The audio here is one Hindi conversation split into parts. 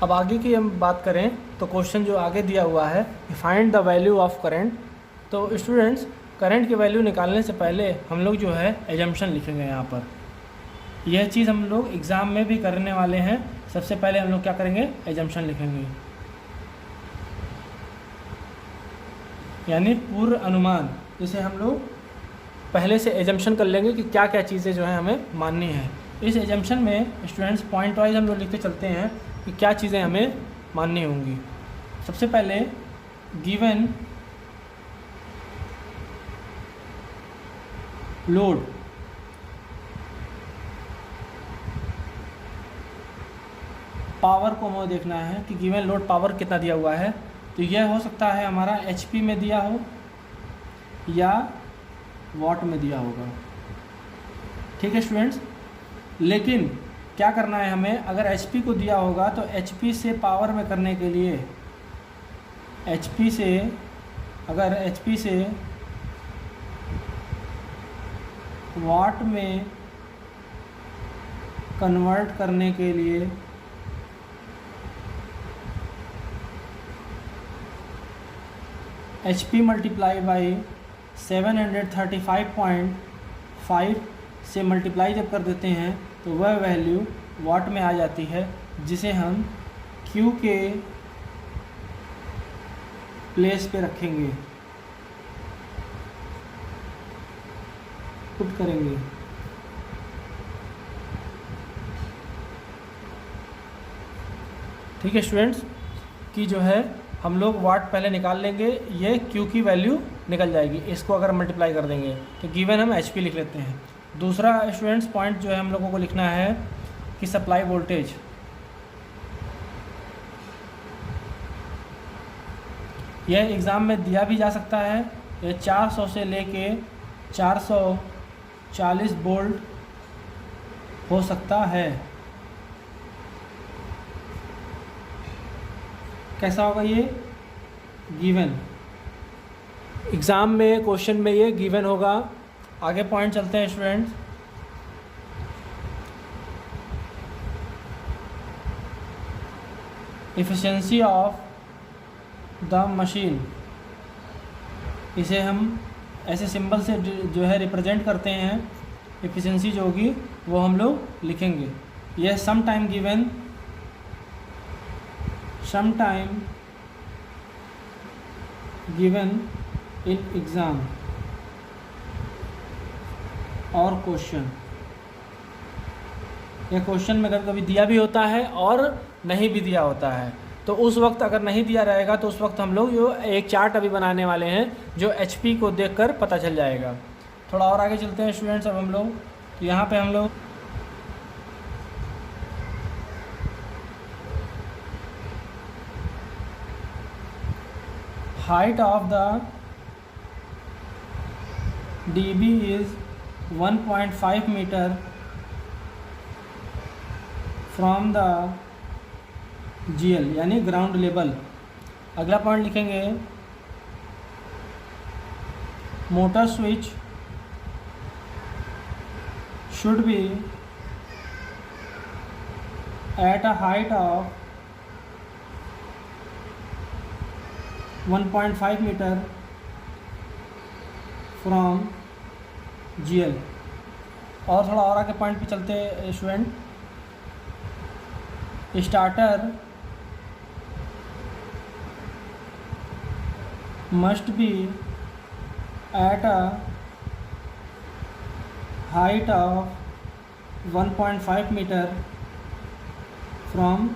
अब आगे की हम बात करें तो क्वेश्चन जो आगे दिया हुआ है, find the value of current. तो स्टूडेंट्स, करंट की वैल्यू निकालने से पहले हम लोग जो है एजम्पशन लिखेंगे यहाँ पर। यह चीज़ हम लोग एग्ज़ाम में भी करने वाले हैं। सबसे पहले हम लोग क्या करेंगे, एजम्पशन लिखेंगे, यानी पूर्व अनुमान। जिसे हम लोग पहले से एजम्पशन कर लेंगे कि क्या क्या चीज़ें जो है हमें माननी है। इस एजम्पशन में स्टूडेंट्स पॉइंट वाइज हम लोग लिखते चलते हैं कि क्या चीज़ें हमें माननी होंगी। सबसे पहले गिवन लोड, पावर को हमें देखना है कि गिवन लोड पावर कितना दिया हुआ है। तो यह हो सकता है हमारा HP में दिया हो या वाट में दिया होगा। ठीक है स्टूडेंट्स, लेकिन क्या करना है हमें, अगर HP को दिया होगा तो HP से पावर में करने के लिए HP से, अगर HP से वाट में कन्वर्ट करने के लिए HP मल्टीप्लाई बाई 735.5 से मल्टीप्लाई जब कर देते हैं तो वह वैल्यू वाट में आ जाती है, जिसे हम Q के प्लेस पे रखेंगे, पुट करेंगे। ठीक है स्टूडेंट्स, कि जो है हम लोग वाट पहले निकाल लेंगे, ये Q की वैल्यू निकल जाएगी। इसको अगर मल्टीप्लाई कर देंगे तो गिवन हम HP लिख लेते हैं। दूसरा स्टूडेंट्स पॉइंट जो है हम लोगों को लिखना है कि सप्लाई वोल्टेज, यह एग्ज़ाम में दिया भी जा सकता है। यह 400 से लेके 440 वोल्ट हो सकता है। कैसा होगा ये, गिवन। एग्ज़ाम में क्वेश्चन में ये गिवन होगा। आगे पॉइंट चलते हैं students. Efficiency of the machine, इसे हम ऐसे सिंबल से जो है रिप्रेजेंट करते हैं। एफिशिएंसी जो होगी वो हम लोग लिखेंगे। यह some time given, sometime given in exam और क्वेश्चन। यह क्वेश्चन में कभी कभी दिया भी होता है और नहीं भी दिया होता है। तो उस वक्त अगर नहीं दिया रहेगा तो उस वक्त हम लोग जो एक चार्ट अभी बनाने वाले हैं जो HP को देखकर पता चल जाएगा। थोड़ा और आगे चलते हैं स्टूडेंट्स। अब हम लोग तो यहाँ पे हम लोग height of the DB is 1.5 meter from the GL, यानी ग्राउंड लेवल। अगला पॉइंट लिखेंगे motor switch should be at a height of 1.5 metre from GL। और थोड़ा और आगे पॉइंट पे चलते student. Starter must be at a height of 1.5 metre from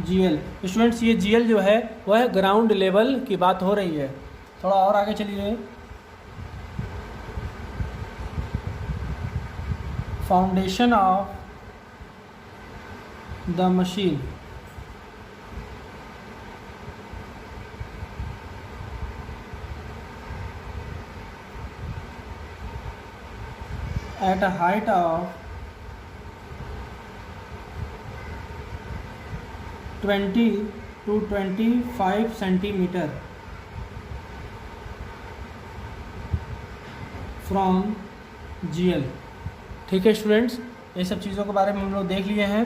GL। Students, ये GL जो है वह ग्राउंड लेवल की बात हो रही है। थोड़ा और आगे चलिए। Foundation of the machine, eight a height of 20 to 25 centimetre from GL। ठीक है स्टूडेंट्स, ये सब चीज़ों के बारे में हम लोग देख लिए हैं।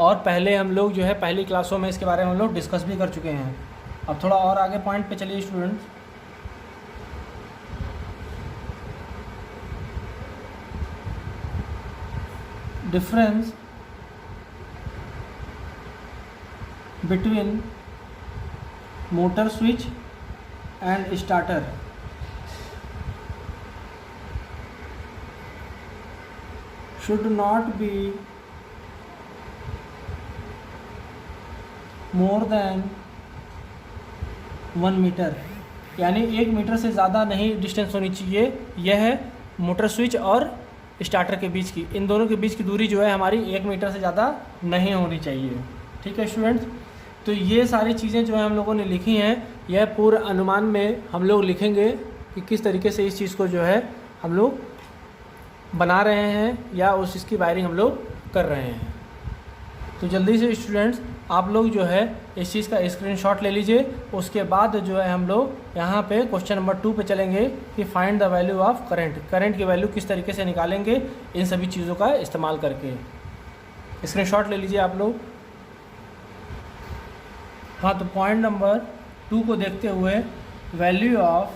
और पहले हम लोग जो है पहली क्लासों में इसके बारे में हम लोग डिस्कस भी कर चुके हैं। अब थोड़ा और आगे पॉइंट पे चलिए students. Difference between motor switch and starter. should not be more than 1 metre, यानी 1 मीटर से ज़्यादा नहीं डिस्टेंस होनी चाहिए। यह है मोटर स्विच और स्टार्टर के बीच की, इन दोनों के बीच की दूरी जो है हमारी 1 मीटर से ज़्यादा नहीं होनी चाहिए। ठीक है स्टूडेंट्स, तो ये सारी चीज़ें जो है हम लोगों ने लिखी हैं, यह पूर्व अनुमान में हम लोग लिखेंगे कि किस तरीके से इस चीज़ को जो है हम लोग बना रहे हैं या उस चीज़ की वायरिंग हम लोग कर रहे हैं। तो जल्दी से स्टूडेंट्स आप लोग जो है इस चीज़ का स्क्रीनशॉट ले लीजिए। उसके बाद जो है हम लोग यहाँ पे क्वेश्चन नंबर 2 पे चलेंगे कि find the value of current. Current की वैल्यू किस तरीके से निकालेंगे इन सभी चीज़ों का इस्तेमाल करके। स्क्रीनशॉट ले लीजिए आप लोग। हाँ, तो पॉइंट नंबर 2 को देखते हुए value of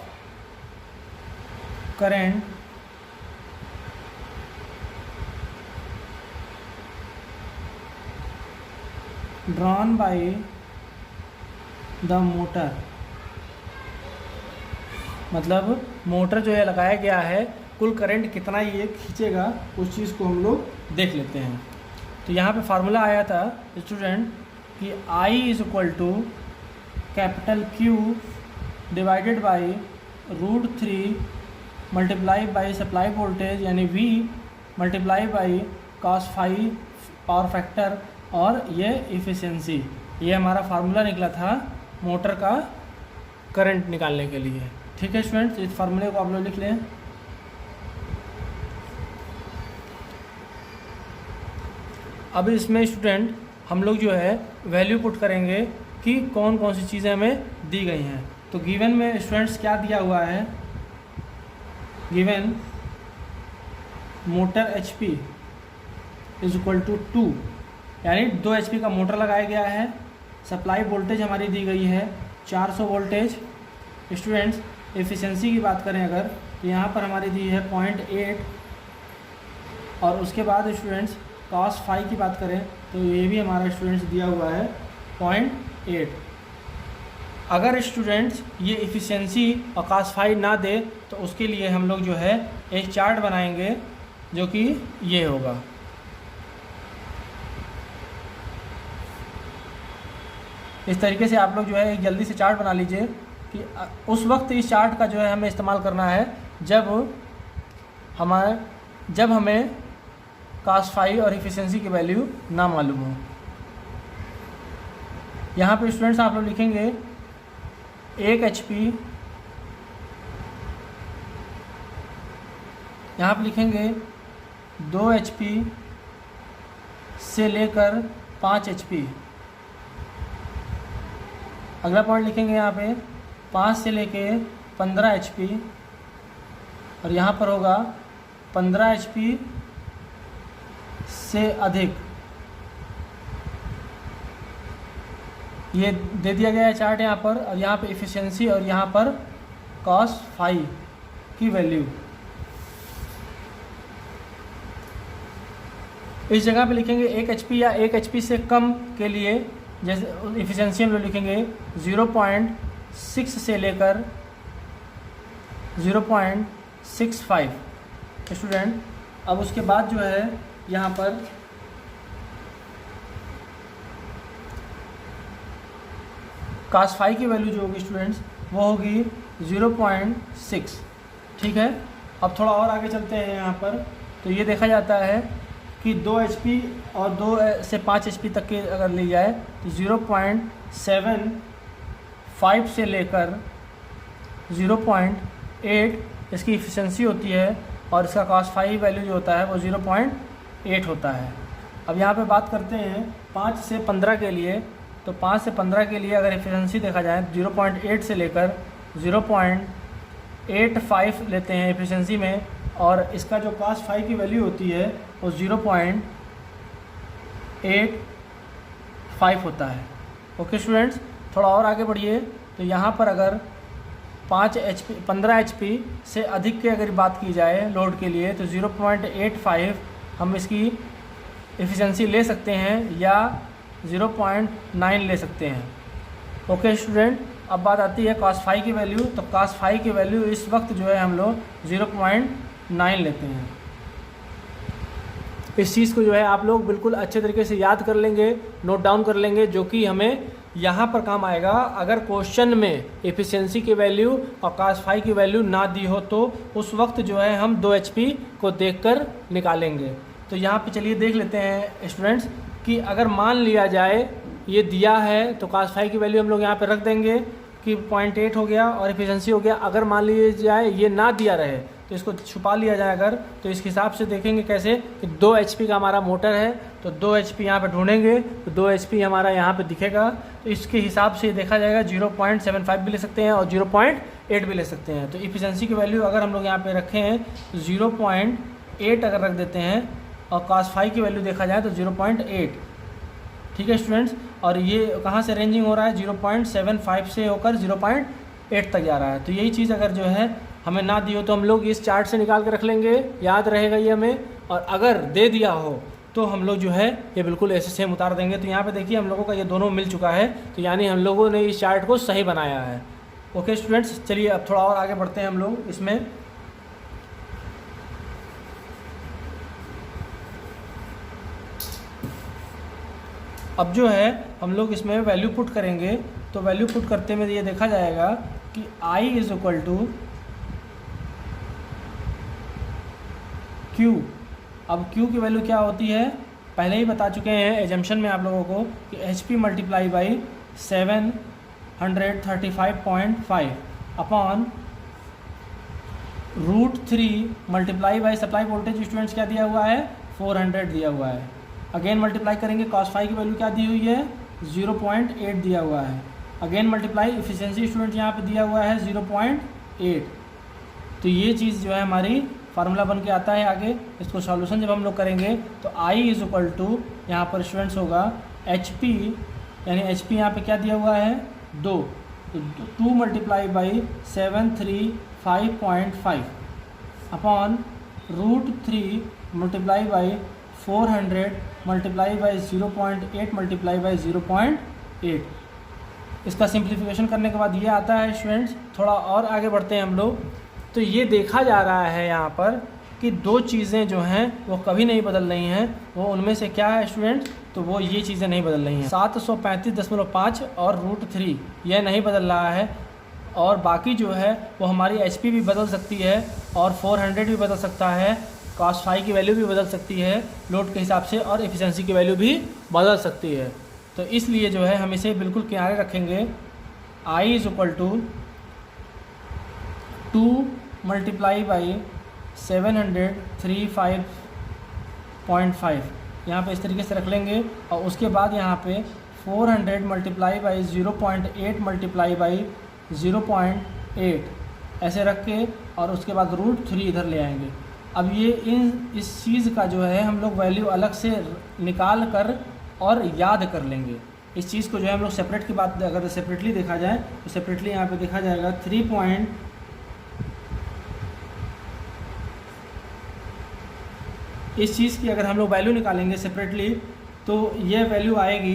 current drawn by the motor, मतलब मोटर जो है लगाया गया है, कुल करंट कितना ये खींचेगा उस चीज़ को हम लोग देख लेते हैं। तो यहाँ पे फार्मूला आया था स्टूडेंट कि I is equal to capital Q divided by √3 multiply by supply voltage यानी V multiply by cos phi power factor और ये इफ़िशेंसी। ये हमारा फार्मूला निकला था मोटर का करंट निकालने के लिए। ठीक है स्टूडेंट्स, इस फार्मूले को आप लोग लिख लें। अब इसमें स्टूडेंट हम लोग जो है वैल्यू पुट करेंगे कि कौन कौन सी चीज़ें हमें दी गई हैं। तो गिवन में स्टूडेंट्स क्या दिया हुआ है, given motor HP is equal to 2, यानी 2 HP का मोटर लगाया गया है। सप्लाई वोल्टेज हमारी दी गई है 400 वोल्टेज। स्टूडेंट्स एफिशिएंसी की बात करें अगर तो यहाँ पर हमारी दी है 0.8, और उसके बाद स्टूडेंट्स cos फाई की बात करें तो ये भी हमारा स्टूडेंट्स दिया हुआ है 0.8। अगर स्टूडेंट्स ये एफिशिएंसी और cos फाई ना दे तो उसके लिए हम लोग जो है एक चार्ट बनाएंगे जो कि ये होगा। इस तरीके से आप लोग जो है एक जल्दी से चार्ट बना लीजिए कि उस वक्त इस चार्ट का जो है हमें इस्तेमाल करना है जब हमें cos फाई और एफिशिएंसी की वैल्यू ना मालूम हो। यहाँ पे स्टूडेंट्स आप लोग लिखेंगे 1 HP, यहाँ पे लिखेंगे 2 HP से लेकर 5 HP। अगला पॉइंट लिखेंगे यहाँ पे 5 से लेके 15 HP, और यहाँ पर होगा 15 HP से अधिक। ये दे दिया गया है चार्ट यहाँ पर, और यहाँ पे एफिशिएंसी और यहाँ पर cos फाई की वैल्यू। इस जगह पे लिखेंगे 1 HP या 1 HP से कम के लिए, जैसे एफिशिएंसी हम लोग लिखेंगे 0.6 से लेकर 0.65 स्टूडेंट। अब उसके बाद जो है यहाँ पर cos फाई की वैल्यू जो होगी स्टूडेंट्स वो होगी 0.6। ठीक है, अब थोड़ा और आगे चलते हैं। यहाँ पर तो ये देखा जाता है कि 2 HP और 2 से 5 HP तक के अगर ली जाए तो 0.75 से लेकर 0.8 इसकी एफिशिएंसी होती है, और इसका cos फाई वैल्यू जो होता है वो 0.8 होता है। अब यहाँ पे बात करते हैं 5 से 15 के लिए। तो 5 से 15 के लिए अगर एफिशिएंसी देखा जाए 0.8 से लेकर 0.85 लेते हैं एफिशिएंसी में, और इसका जो cos फाई की वैल्यू होती है वो 0.8 5 होता है। ओके स्टूडेंट्स, थोड़ा और आगे बढ़िए। तो यहाँ पर अगर 15 HP से अधिक की अगर बात की जाए लोड के लिए, तो 0.85 हम इसकी एफिशिएंसी ले सकते हैं या 0.9 ले सकते हैं। ओके स्टूडेंट, अब बात आती है cos फाई की वैल्यू। तो cos फाई की वैल्यू इस वक्त जो है हम लोग 0.9 लेते हैं। इस चीज़ को जो है आप लोग बिल्कुल अच्छे तरीके से याद कर लेंगे, नोट डाउन कर लेंगे, जो कि हमें यहाँ पर काम आएगा। अगर क्वेश्चन में एफिशिएंसी की वैल्यू और cos फाई की वैल्यू ना दी हो तो उस वक्त जो है हम 2 HP को देखकर निकालेंगे। तो यहाँ पे चलिए देख लेते हैं स्टूडेंट्स कि अगर मान लिया जाए ये दिया है तो cos फाई की वैल्यू हम लोग यहाँ पे रख देंगे कि 0.8 हो गया और एफिशिएंसी हो गया। अगर मान लीजिए जाए ये ना दिया रहे तो इसको छुपा लिया जाए अगर, तो इस हिसाब से देखेंगे कैसे कि 2 HP का हमारा मोटर है, तो 2 HP यहाँ पे ढूंढेंगे तो 2 HP हमारा यहाँ पे दिखेगा। तो इसके हिसाब से देखा जाएगा 0.75 भी ले सकते हैं और 0.8 भी ले सकते हैं। तो एफिशिएंसी की वैल्यू अगर हम लोग यहाँ पे रखे हैं तो 0.8 अगर रख देते हैं और cos फाई की वैल्यू देखा जाए तो 0.8। ठीक है स्टूडेंट्स, और ये कहाँ से रेंजिंग हो रहा है, 0.75 से होकर 0.8 तक जा रहा है। तो यही चीज़ अगर जो है हमें ना दी हो तो हम लोग इस चार्ट से निकाल के रख लेंगे, याद रहेगा ये हमें। और अगर दे दिया हो तो हम लोग जो है ये बिल्कुल ऐसे सेम उतार देंगे। तो यहाँ पे देखिए हम लोगों का ये दोनों मिल चुका है, तो यानी हम लोगों ने इस चार्ट को सही बनाया है। ओके स्टूडेंट्स, चलिए अब थोड़ा और आगे बढ़ते हैं हम लोग इसमें। अब जो है हम लोग इसमें वैल्यू पुट करेंगे। तो वैल्यू पुट करते में ये देखा जाएगा कि I is equal to Q। अब Q की वैल्यू क्या होती है पहले ही बता चुके हैं एजम्पशन में आप लोगों को कि HP multiply by 735.5 upon √3 multiply by supply voltage students क्या दिया हुआ है 400 दिया हुआ है। अगेन मल्टीप्लाई करेंगे, cos फाई की वैल्यू क्या दी हुई है 0.8 दिया हुआ है। अगेन मल्टीप्लाई एफिशिएंसी स्टूडेंट यहाँ पे दिया हुआ है 0.8। तो ये चीज़ जो है हमारी फार्मूला बन के आता है आगे। इसको सॉल्यूशन जब हम लोग करेंगे तो I इज इक्वल टू यहाँ पर स्टूडेंट्स होगा HP, यानी HP यहाँ पे क्या दिया हुआ है 2, तो 2 multiply by 735.5 upon √3 multiply by 400 multiply by 0.8 multiply by 0.8। इसका सिंप्लीफिकेशन करने के बाद ये आता है स्टूडेंट्स। थोड़ा और आगे बढ़ते हैं हम लोग। तो ये देखा जा रहा है यहाँ पर कि 2 चीज़ें जो हैं वो कभी नहीं बदल रही हैं। वो उनमें से क्या है स्टूडेंट्स, तो वो ये चीज़ें नहीं बदल रही हैं। 735.5 और √3 यह नहीं बदल रहा है, और बाकी जो है वो हमारी HP भी बदल सकती है और 400 भी बदल सकता है, cos फाई की वैल्यू भी बदल सकती है लोड के हिसाब से, और एफिशिएंसी की वैल्यू भी बदल सकती है। तो इसलिए जो है हम इसे बिल्कुल किनारे रखेंगे। I is equal to 2 multiply by 735.5 यहाँ पे इस तरीके से रख लेंगे, और उसके बाद यहाँ पे 400 मल्टीप्लाई बाई 0.8 मल्टीप्लाई बाई 0.8 ऐसे रख के, और उसके बाद √3 इधर ले आएंगे। अब ये इस चीज़ का जो है हम लोग वैल्यू अलग से निकाल कर और याद कर लेंगे। इस चीज़ को जो है हम लोग सेपरेट की बात अगर सेपरेटली देखा जाए तो सेपरेटली यहाँ पे देखा जाएगा 3 इस चीज़ की अगर हम लोग वैल्यू निकालेंगे सेपरेटली तो ये वैल्यू आएगी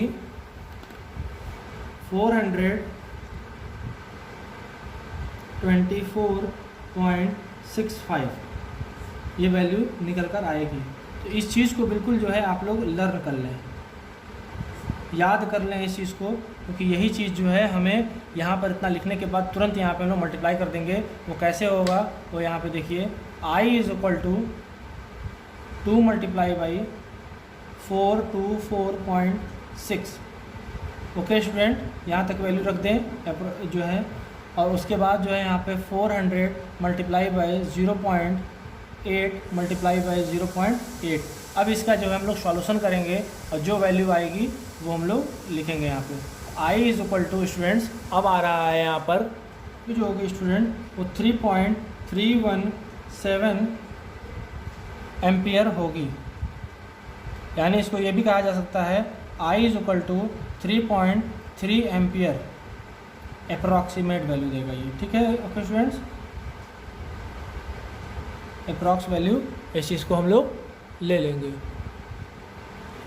424.65, ये वैल्यू निकल कर आएगी। तो इस चीज़ को बिल्कुल जो है आप लोग लर्न कर लें, याद कर लें इस चीज़ को, क्योंकि यही चीज़ जो है हमें यहाँ पर इतना लिखने के बाद तुरंत यहाँ पे हम लोग मल्टीप्लाई कर देंगे। वो कैसे होगा, वो यहाँ पे देखिए I is equal to 2 multiply by 424.6। Okay student, यहाँ तक वैल्यू रख दें जो है, और उसके बाद जो है यहाँ पे 400 मल्टीप्लाई बाई 0.8 मल्टीप्लाई बाई 0.8। अब इसका जो है हम लोग सॉल्यूशन करेंगे और जो वैल्यू आएगी वो हम लोग लिखेंगे यहाँ पे। I is equal to students अब आ रहा है यहाँ पर जो होगी स्टूडेंट वो 3.317 एम्पियर होगी। यानी इसको ये भी कहा जा सकता है I is equal to 3.3 ampere approximate value देगा ये, ठीक है ओके स्टूडेंट्स। अप्रॉक्स वैल्यू इस चीज़ को हम लोग ले लेंगे।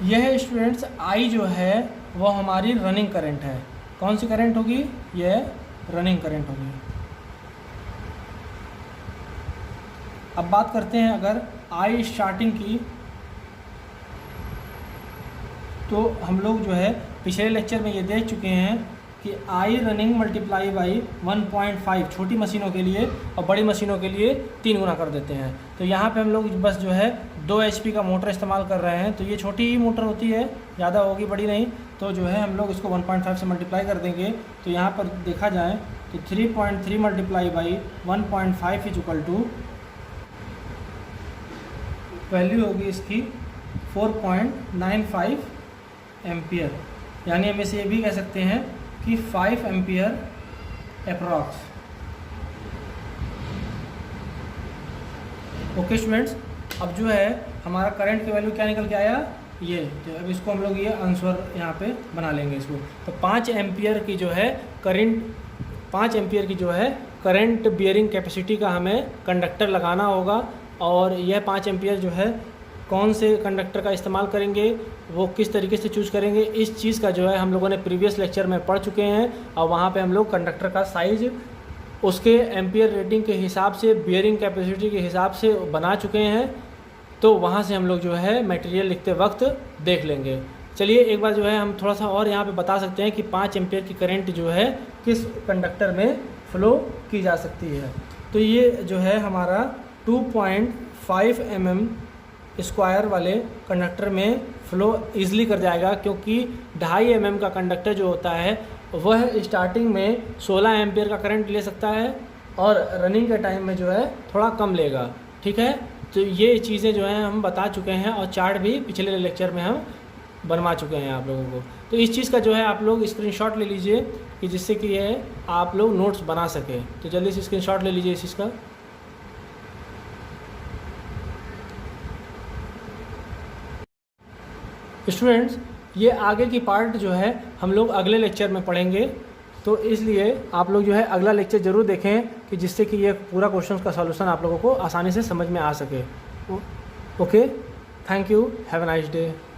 यह स्टूडेंट्स आई जो है वो हमारी रनिंग करंट है। कौन सी करंट होगी? यह रनिंग करंट होगी। अब बात करते हैं अगर आई स्टार्टिंग की, तो हम लोग जो है पिछले लेक्चर में ये देख चुके हैं कि आई रनिंग मल्टीप्लाई बाई 1.5 छोटी मशीनों के लिए और बड़ी मशीनों के लिए 3 गुना कर देते हैं। तो यहाँ पे हम लोग बस जो है 2 HP का मोटर इस्तेमाल कर रहे हैं, तो ये छोटी ही मोटर होती है, ज़्यादा होगी बड़ी नहीं। तो जो है हम लोग इसको 1.5 से मल्टीप्लाई कर देंगे। तो यहाँ पर देखा जाए तो 3.3 multiply by 1.5 is equal to value होगी इसकी 4.95 एम्पियर, यानी हम इसे ये भी कह सकते हैं कि 5 एम्पियर अप्रॉक्स। ओके स्टूडेंट्स, अब जो है हमारा करंट की वैल्यू क्या निकल के आया? ये। तो अब इसको हम लोग ये आंसर यहाँ पे बना लेंगे इसको। तो 5 एम्पियर की जो है करंट बियरिंग कैपेसिटी का हमें कंडक्टर लगाना होगा। और यह 5 एम्पियर जो है कौन से कंडक्टर का इस्तेमाल करेंगे, वो किस तरीके से चूज़ करेंगे, इस चीज़ का जो है हम लोगों ने प्रीवियस लेक्चर में पढ़ चुके हैं। और वहाँ पे हम लोग कंडक्टर का साइज़ उसके एम्पियर रेटिंग के हिसाब से, बियरिंग कैपेसिटी के हिसाब से बना चुके हैं। तो वहाँ से हम लोग जो है मटेरियल लिखते वक्त देख लेंगे। चलिए एक बार जो है हम थोड़ा सा और यहाँ पे बता सकते हैं कि 5 एम्पियर की करंट जो है किस कंडक्टर में फ़्लो की जा सकती है। तो ये जो है हमारा 2.5 mm स्क्वायर वाले कंडक्टर में फ़्लो ईज़िली कर जाएगा, क्योंकि 2.5 mm का कंडक्टर जो होता है वह स्टार्टिंग में 16 एम्पियर का करंट ले सकता है और रनिंग के टाइम में जो है थोड़ा कम लेगा, ठीक है। तो ये चीज़ें जो हैं हम बता चुके हैं और चार्ट भी पिछले लेक्चर में हम बनवा चुके हैं आप लोगों को। तो इस चीज़ का जो है आप लोग स्क्रीनशॉट ले लीजिए कि जिससे कि ये आप लोग नोट्स बना सकें। तो जल्दी से स्क्रीनशॉट ले लीजिए इस चीज़ का। स्टूडेंट्स, ये आगे की पार्ट जो है हम लोग अगले लेक्चर में पढ़ेंगे, तो इसलिए आप लोग जो है अगला लेक्चर ज़रूर देखें कि जिससे कि ये पूरा क्वेश्चन का सॉल्यूशन आप लोगों को आसानी से समझ में आ सके। Okay, thank you, have a nice day.